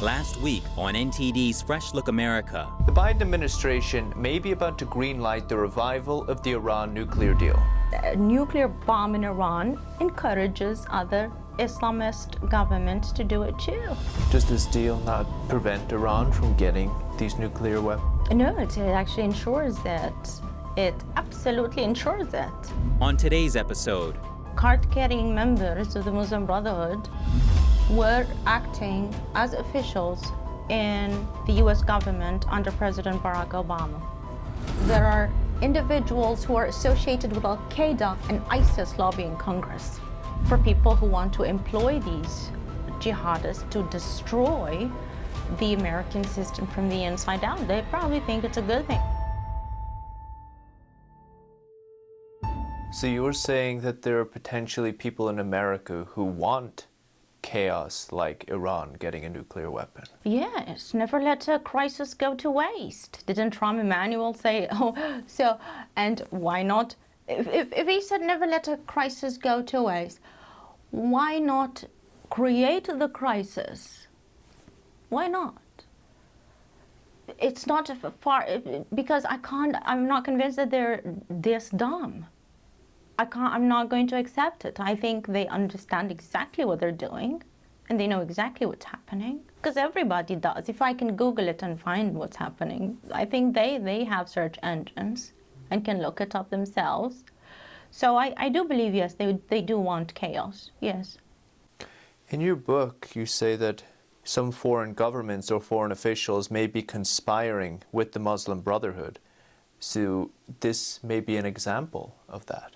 Last week on NTD's Fresh Look America. The Biden administration may be about to greenlight the revival of the Iran nuclear deal. A nuclear bomb in Iran encourages other Islamist governments to do it too. Does this deal not prevent Iran from getting these nuclear weapons? No, it actually ensures it. It absolutely ensures it. On today's episode, Card-carrying members of the Muslim Brotherhood were acting as officials in the US government under President Barack Obama. There are individuals who are associated with Al-Qaeda and ISIS lobbying Congress for people who want to employ these jihadists to destroy the American system from the inside out. They probably think it's a good thing. So you're saying that there are potentially people in America who want chaos like Iran getting a nuclear weapon? Yes, never let a crisis go to waste. Didn't Rahm Emanuel say, and why not? If he said never let a crisis go to waste, why not create the crisis? Why not? It's not far, because I'm not convinced that they're this dumb. I'm not going to accept it. I think they understand exactly what they're doing and they know exactly what's happening, because everybody does. If I can Google it and find what's happening, I think they have search engines and can look it up themselves. So I do believe, yes, they do want chaos, yes. In your book, you say that some foreign governments or foreign officials may be conspiring with the Muslim Brotherhood. So this may be an example of that.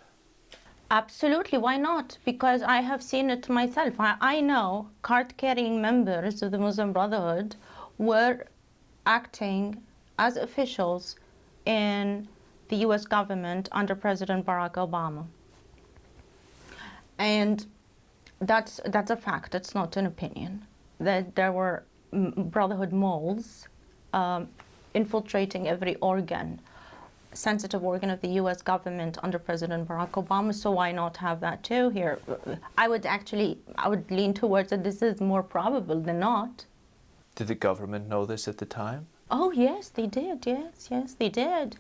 Absolutely, why not? Because I have seen it myself. I know card-carrying members of the Muslim Brotherhood were acting as officials in the US government under President Barack Obama. And that's a fact, it's not an opinion. That there were Brotherhood moles infiltrating every sensitive organ of the US government under President Barack Obama, so why not have that too here? I would lean towards that this is more probable than not. Did the government know this at the time? Oh yes, they did, yes, they did.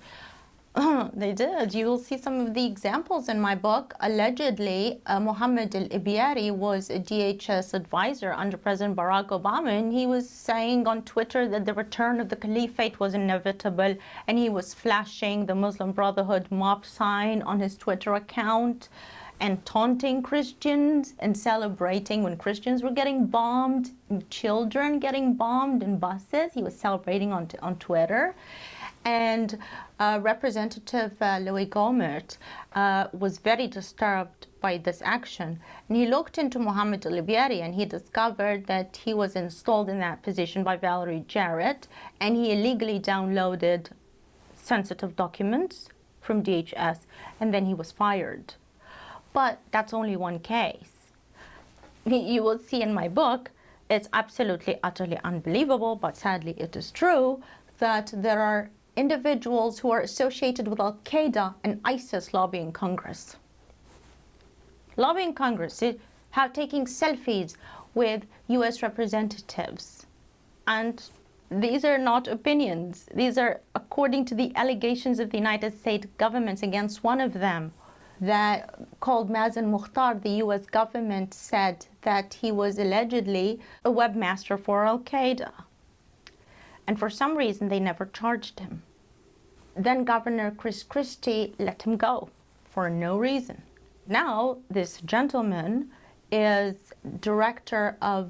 They did. You will see some of the examples in my book. Allegedly, Mohammed al-Ibiyari was a DHS advisor under President Barack Obama, and he was saying on Twitter that the return of the caliphate was inevitable, and he was flashing the Muslim Brotherhood mob sign on his Twitter account and taunting Christians and celebrating when Christians were getting bombed, children getting bombed in buses. He was celebrating on Twitter. And Representative Louis Gohmert was very disturbed by this action. And he looked into Mohammed al-Ibiyari and he discovered that he was installed in that position by Valerie Jarrett, and he illegally downloaded sensitive documents from DHS, and then he was fired. But that's only one case. You will see in my book, it's absolutely, utterly unbelievable, but sadly it is true, that there are individuals who are associated with Al-Qaeda and ISIS lobbying Congress. Lobbying Congress, taking selfies with US representatives. And these are not opinions. These are according to the allegations of the United States government against one of them, that called Mazen Mukhtar. The US government said that he was allegedly a webmaster for Al-Qaeda. And for some reason, they never charged him. Then Governor Chris Christie let him go for no reason. Now, this gentleman is director of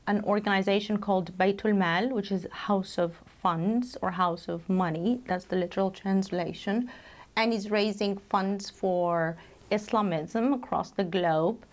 an organization called Baytul Mal, which is House of Funds or House of Money. That's the literal translation. And he's raising funds for Islamism across the globe.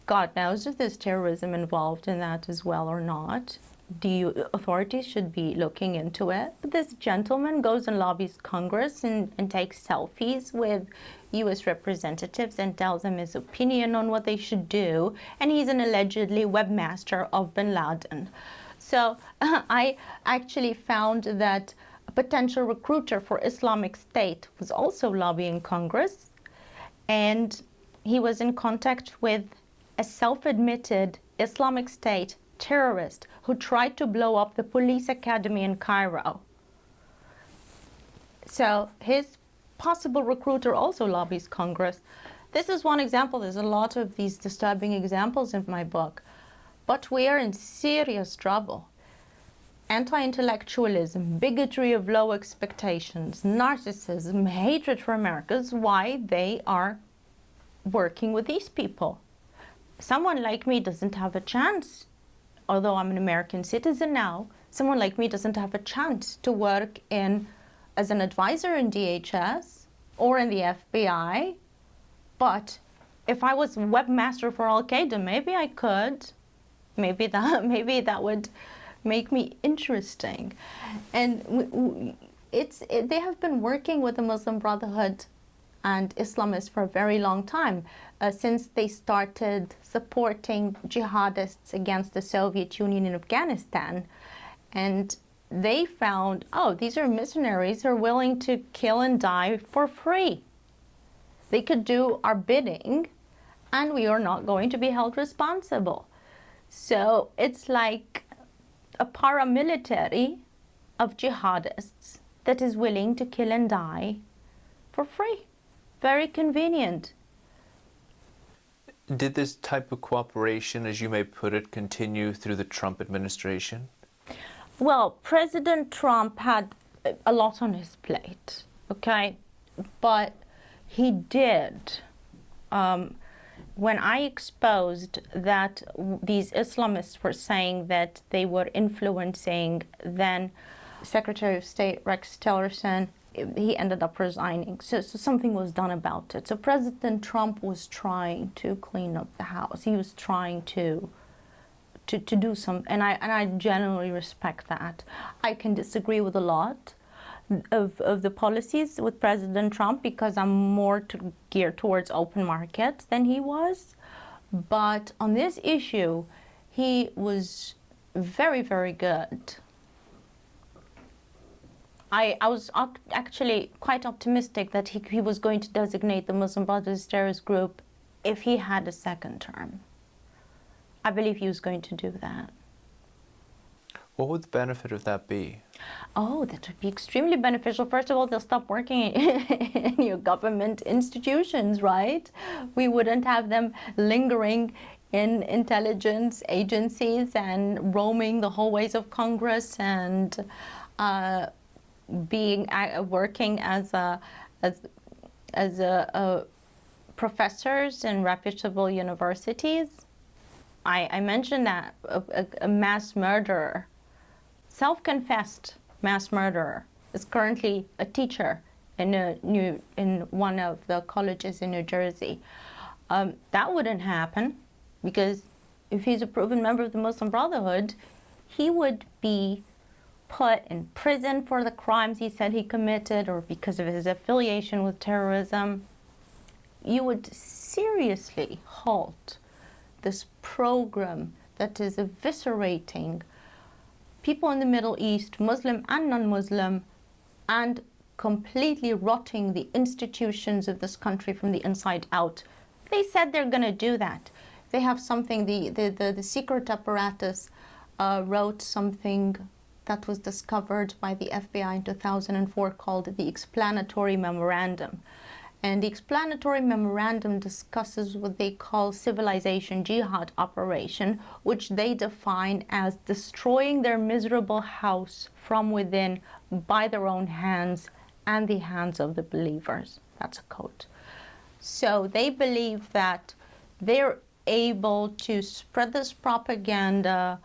God knows if there's terrorism involved in that as well or not. The authorities should be looking into it. But this gentleman goes and lobbies Congress and takes selfies with US representatives and tells them his opinion on what they should do. And he's an allegedly webmaster of bin Laden. So I actually found that a potential recruiter for Islamic State was also lobbying Congress. And he was in contact with a self-admitted Islamic State terrorist who tried to blow up the police academy in Cairo. So his possible recruiter also lobbies Congress. This is one example. There's a lot of these disturbing examples in my book. But we are in serious trouble. Anti-intellectualism, bigotry of low expectations, narcissism, hatred for America is why they are working with these people. Someone like me doesn't have a chance. Although I'm an American citizen now, someone like me doesn't have a chance to work as an advisor in DHS or in the FBI. But if I was webmaster for Al-Qaeda, maybe I could. Maybe that would make me interesting. And they have been working with the Muslim Brotherhood and Islamists for a very long time, since they started supporting jihadists against the Soviet Union in Afghanistan. And they found, oh, these are mercenaries who are willing to kill and die for free. They could do our bidding, and we are not going to be held responsible. So it's like a paramilitary of jihadists that is willing to kill and die for free. Very convenient. Did this type of cooperation, as you may put it, continue through the Trump administration? Well, President Trump had a lot on his plate, okay? But he did. When I exposed that these Islamists were saying that they were influencing then Secretary of State Rex Tillerson, he ended up resigning. So something was done about it. So President Trump was trying to clean up the house. He was trying to do some, and I genuinely respect that. I can disagree with a lot of the policies with President Trump because I'm more geared towards open markets than he was. But on this issue, he was very, very good. I was actually quite optimistic that he was going to designate the Muslim Brotherhood as terrorist group if he had a second term. I believe he was going to do that. What would the benefit of that be? Oh, that would be extremely beneficial. First of all, they'll stop working in your government institutions, right? We wouldn't have them lingering in intelligence agencies and roaming the hallways of Congress and working as professors in reputable universities. I mentioned that a mass murderer, self-confessed mass murderer, is currently a teacher in one of the colleges in New Jersey. That wouldn't happen because if he's a proven member of the Muslim Brotherhood, he would be put in prison for the crimes he said he committed or because of his affiliation with terrorism. You would seriously halt this program that is eviscerating people in the Middle East, Muslim and non-Muslim, and completely rotting the institutions of this country from the inside out. They said they're going to do that. They have something, the secret apparatus wrote something that was discovered by the FBI in 2004 called the Explanatory Memorandum. And the Explanatory Memorandum discusses what they call civilization jihad operation, which they define as destroying their miserable house from within by their own hands and the hands of the believers. That's a quote. So they believe that they're able to spread this propaganda,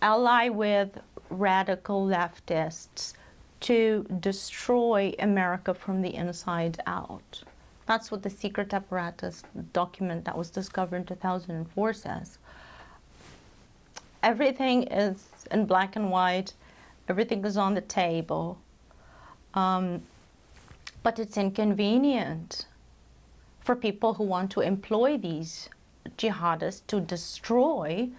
ally with radical leftists to destroy America from the inside out. That's what the secret apparatus document that was discovered in 2004 says. Everything is in black and white. Everything is on the table. But it's inconvenient for people who want to employ these jihadists to destroy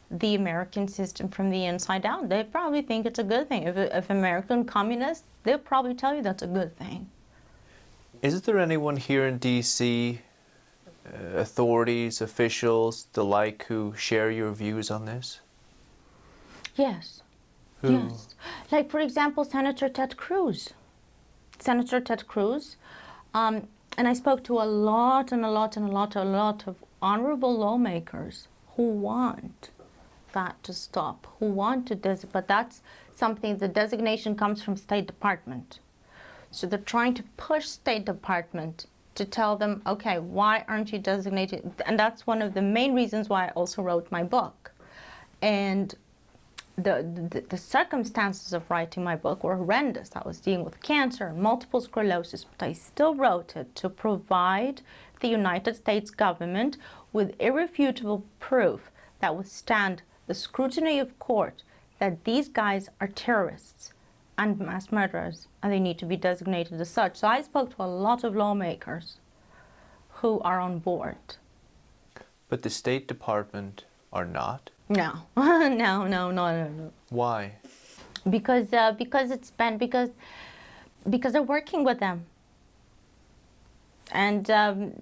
the American system from the inside out. They probably think it's a good thing. If American communists, they'll probably tell you that's a good thing. Is there anyone here in D.C., authorities, officials, the like, who share your views on this? Yes. Who? Yes. Like, for example, Senator Ted Cruz. Senator Ted Cruz. And I spoke to a lot of honorable lawmakers who want that to stop, who want to but that's something, the designation comes from State Department. So they're trying to push State Department to tell them, okay, why aren't you designated? And that's one of the main reasons why I also wrote my book. And the circumstances of writing my book were horrendous. I was dealing with cancer and multiple sclerosis, but I still wrote it to provide the United States government with irrefutable proof that would stand the scrutiny of court that these guys are terrorists and mass murderers, and they need to be designated as such. So I spoke to a lot of lawmakers who are on board. But the State Department are not? No, no. Why? Because they're working with them, and the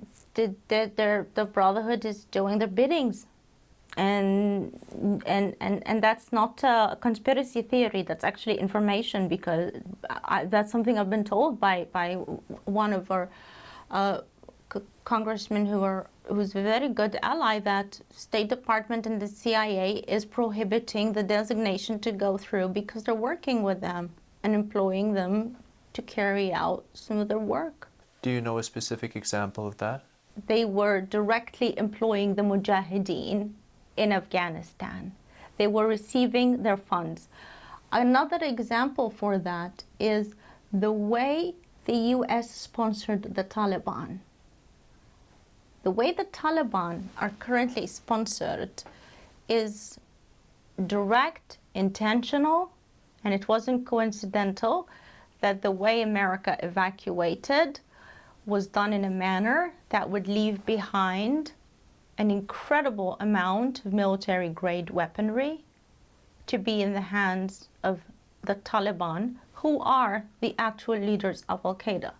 Brotherhood is doing their biddings, and that's not a conspiracy theory. That's actually information, because that's something I've been told by one of our congressmen who's a very good ally, that State Department and the CIA is prohibiting the designation to go through because they're working with them and employing them to carry out some of their work. Do you know a specific example of that? They were directly employing the Mujahideen in Afghanistan. They were receiving their funds. Another example for that is the way the US sponsored the Taliban. The way the Taliban are currently sponsored is direct, intentional, and it wasn't coincidental that the way America evacuated was done in a manner that would leave behind an incredible amount of military-grade weaponry to be in the hands of the Taliban, who are the actual leaders of Al-Qaeda.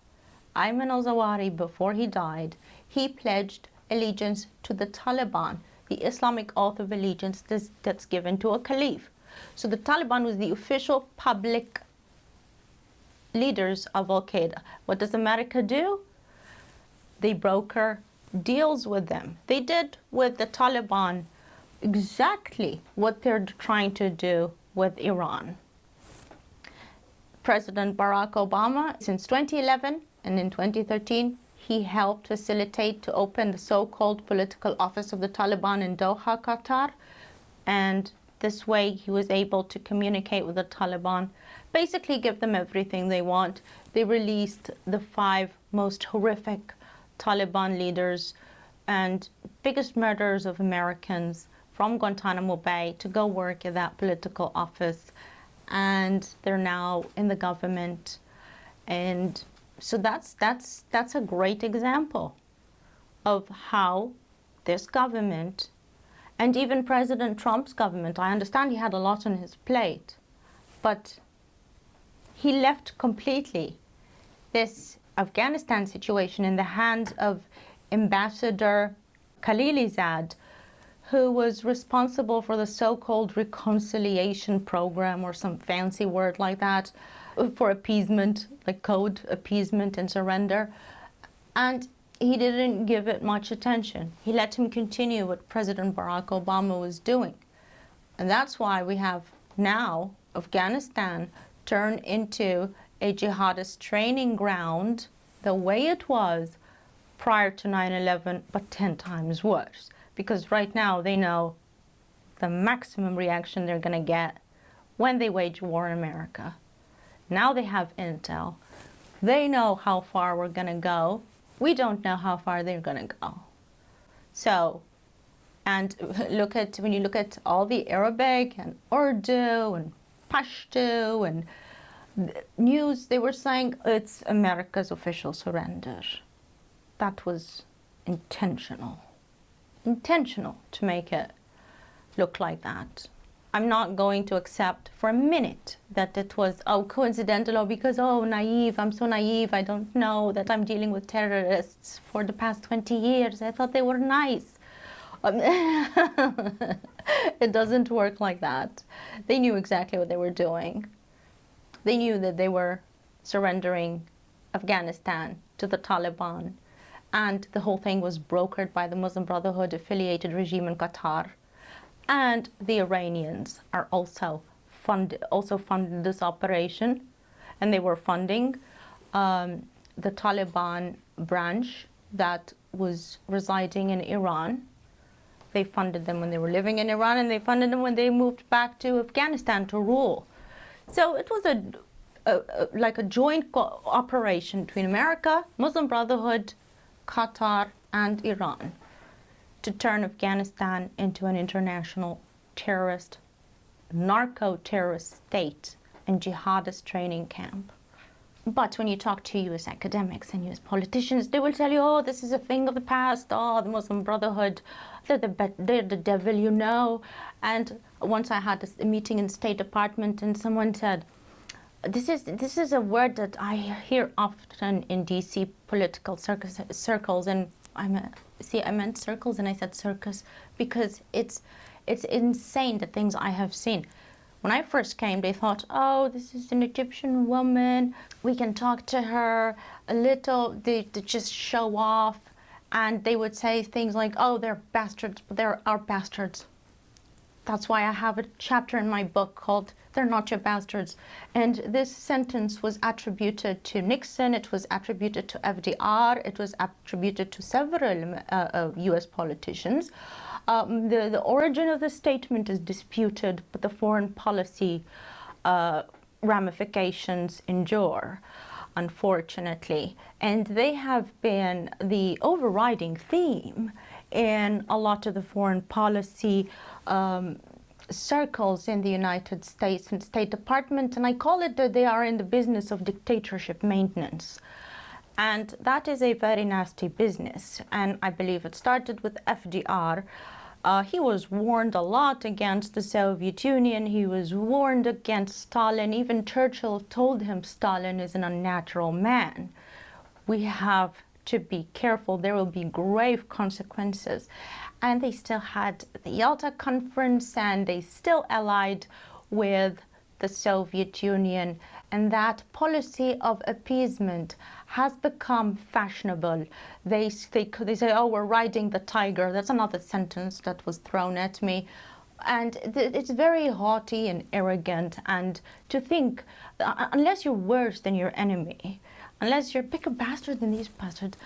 Ayman al-Zawahiri, before he died, he pledged allegiance to the Taliban, the Islamic oath of allegiance that's given to a caliph. So the Taliban was the official public leaders of Al-Qaeda. What does America do? They broker deals with them. They did with the Taliban exactly what they're trying to do with Iran. President Barack Obama, since 2011 and in 2013, he helped facilitate to open the so-called political office of the Taliban in Doha, Qatar. And this way he was able to communicate with the Taliban, basically give them everything they want. They released the 5 most horrific Taliban leaders and biggest murderers of Americans from Guantanamo Bay to go work at that political office. And they're now in the government. And so that's a great example of how this government, and even President Trump's government, I understand he had a lot on his plate, but he left completely this Afghanistan situation in the hands of Ambassador Khalilzad, who was responsible for the so-called reconciliation program, or some fancy word like that, for appeasement, like code appeasement and surrender. And he didn't give it much attention. He let him continue what President Barack Obama was doing. And that's why we have now Afghanistan turn into a jihadist training ground the way it was prior to 9/11, but 10 times worse. Because right now they know the maximum reaction they're going to get when they wage war in America. Now they have intel. They know how far we're going to go. We don't know how far they're going to go. So, and when you look at all the Arabic and Urdu and Pashto and news, they were saying it's America's official surrender. That was intentional to make it look like that. I'm not going to accept for a minute that it was, coincidental, or because, naive, I'm so naive, I don't know that I'm dealing with terrorists for the past 20 years. I thought they were nice. It doesn't work like that. They knew exactly what they were doing. They knew that they were surrendering Afghanistan to the Taliban, and the whole thing was brokered by the Muslim Brotherhood affiliated regime in Qatar. And the Iranians are also funded this operation, and they were funding the Taliban branch that was residing in Iran. They funded them when they were living in Iran, and they funded them when they moved back to Afghanistan to rule. So it was like a joint operation between America, Muslim Brotherhood, Qatar, and Iran to turn Afghanistan into an international terrorist, narco-terrorist state and jihadist training camp. But when you talk to US academics and US politicians, they will tell you, oh, this is a thing of the past. Oh, the Muslim Brotherhood, they're the devil, you know. And once I had a meeting in the State Department, and someone said, this is a word that I hear often in DC political circles, and I meant circles, and I said circus because it's insane the things I have seen. When I first came, they thought, oh, this is an Egyptian woman. We can talk to her a little. They just show off. And they would say things like, oh, they're bastards, but they're our bastards. That's why I have a chapter in my book called They're Not Your Bastards. And this sentence was attributed to Nixon. It was attributed to FDR. It was attributed to several US politicians. The origin of the statement is disputed, but the foreign policy ramifications endure, unfortunately. And they have been the overriding theme in a lot of the foreign policy circles in the United States and State Department. And I call it that they are in the business of dictatorship maintenance. And that is a very nasty business. And I believe it started with FDR. He was warned a lot against the Soviet Union. He was warned against Stalin. Even Churchill told him Stalin is an unnatural man. We have to be careful. There will be grave consequences. And they still had the Yalta Conference, and they still allied with the Soviet Union. And that policy of appeasement has become fashionable. They say, oh, we're riding the tiger. That's another sentence that was thrown at me. And it's very haughty and arrogant. And to think, unless you're worse than your enemy, unless you're bigger bastard than these bastards,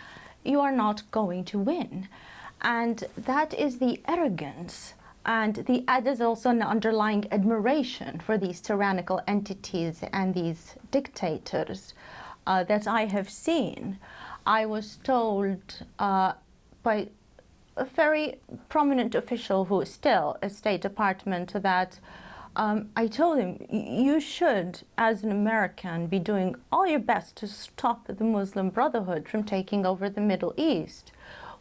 you are not going to win. And that is the arrogance. And there's also an underlying admiration for these tyrannical entities and these dictators that I have seen. I was told by a very prominent official who is still a State Department that I told him, you should, as an American, be doing all your best to stop the Muslim Brotherhood from taking over the Middle East.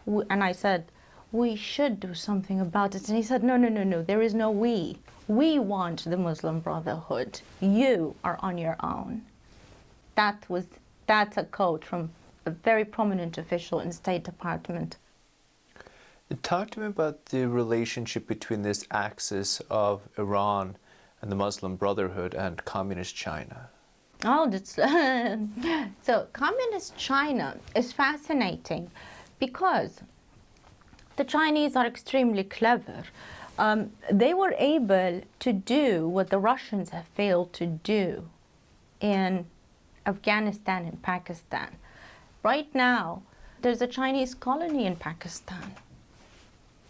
And I said, we should do something about it. And he said, no, there is no we. We want the Muslim Brotherhood. You are on your own. That's a quote from a very prominent official in the State Department. Talk to me about the relationship between this axis of Iran and the Muslim Brotherhood and Communist China. Oh, that's so Communist China is fascinating because the Chinese are extremely clever. They were able to do what the Russians have failed to do in Afghanistan and Pakistan. Right now, there's a Chinese colony in Pakistan.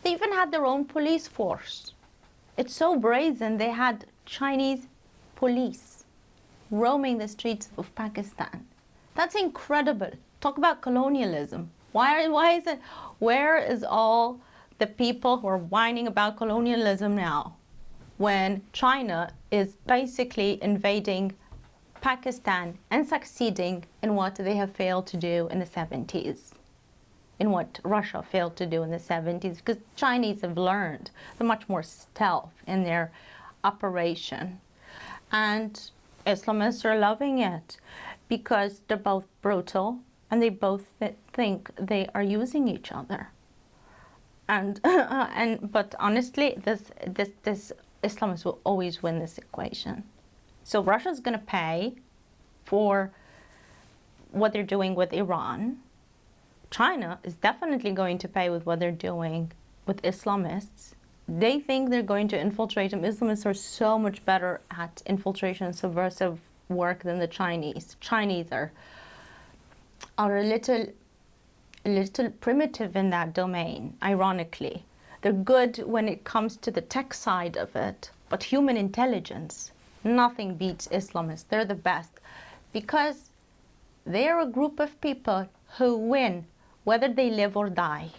They even had their own police force. It's so brazen, they had Chinese police roaming the streets of Pakistan. That's incredible. Talk about colonialism. Why is it? Where is all the people who are whining about colonialism now when China is basically invading Pakistan and succeeding in what they have failed to do in the 70s, in what Russia failed to do in the 70s, because Chinese have learned they're much more stealth in their operation. And Islamists are loving it because they're both brutal and they both think they are using each other. But honestly, this Islamists will always win this equation. So Russia's going to pay for what they're doing with Iran. China is definitely going to pay with what they're doing with Islamists. They think they're going to infiltrate them. Islamists are so much better at infiltration and subversive work than the Chinese. Chinese are a little primitive in that domain, ironically. They're good when it comes to the tech side of it, but human intelligence, nothing beats Islamists. They're the best because they're a group of people who win whether they live or die.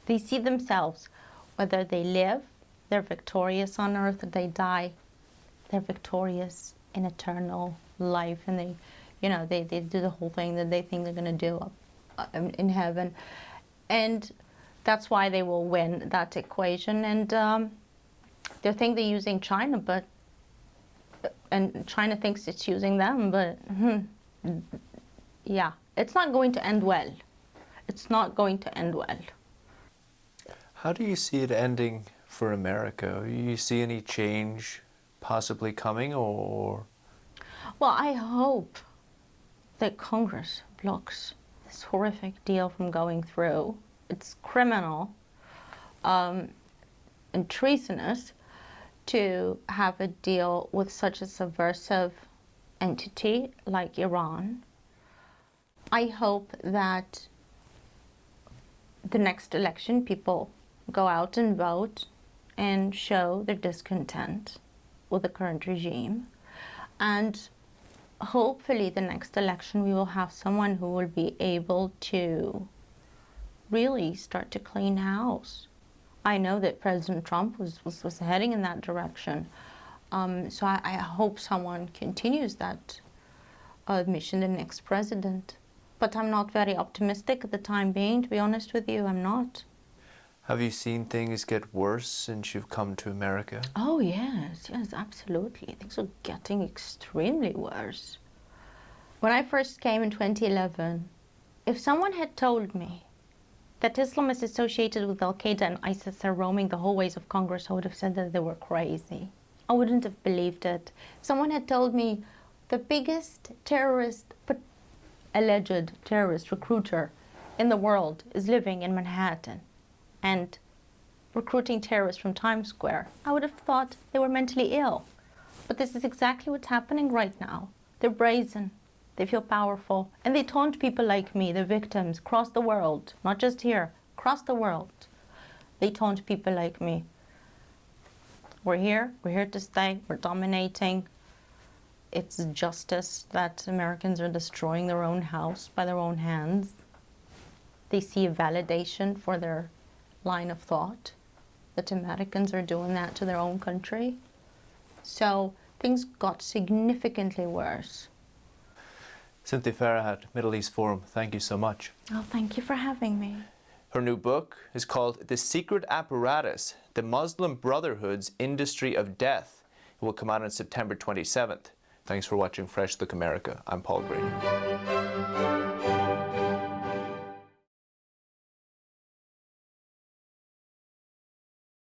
They see themselves, whether they live, they're victorious on earth, or they die, they're victorious in eternal life, and they do the whole thing that they think they're going to do in heaven. And that's why they will win that equation. And they think they're using China, and China thinks it's using them, but yeah, it's not going to end well. It's not going to end well. How do you see it ending for America? Do you see any change possibly coming, or? Well, I hope that Congress blocks this horrific deal from going through. It's criminal and treasonous to have a deal with such a subversive entity like Iran. I hope that the next election people go out and vote and show their discontent with the current regime. And hopefully the next election we will have someone who will be able to really start to clean house. I know that President Trump was heading in that direction. So I hope someone continues that mission, the next president. But I'm not very optimistic at the time being, to be honest with you, I'm not. Have you seen things get worse since you've come to America? Oh yes, absolutely. Things are getting extremely worse. When I first came in 2011, if someone had told me that Islamists associated with Al-Qaeda and ISIS are roaming the hallways of Congress, I would have said that they were crazy. I wouldn't have believed it. If someone had told me the biggest alleged terrorist recruiter in the world is living in Manhattan and recruiting terrorists from Times Square, I would have thought they were mentally ill. But this is exactly what's happening right now. They're brazen, they feel powerful, and they taunt people like me, the victims, across the world, not just here, across the world. They taunt people like me. We're here to stay, we're dominating. It's justice that Americans are destroying their own house by their own hands. They see a validation for their line of thought, that Americans are doing that to their own country. So things got significantly worse. Cynthia Farahat, Middle East Forum, thank you so much. Oh, thank you for having me. Her new book is called The Secret Apparatus, The Muslim Brotherhood's Industry of Death. It will come out on September 27th. Thanks for watching Fresh Look America. I'm Paul Green.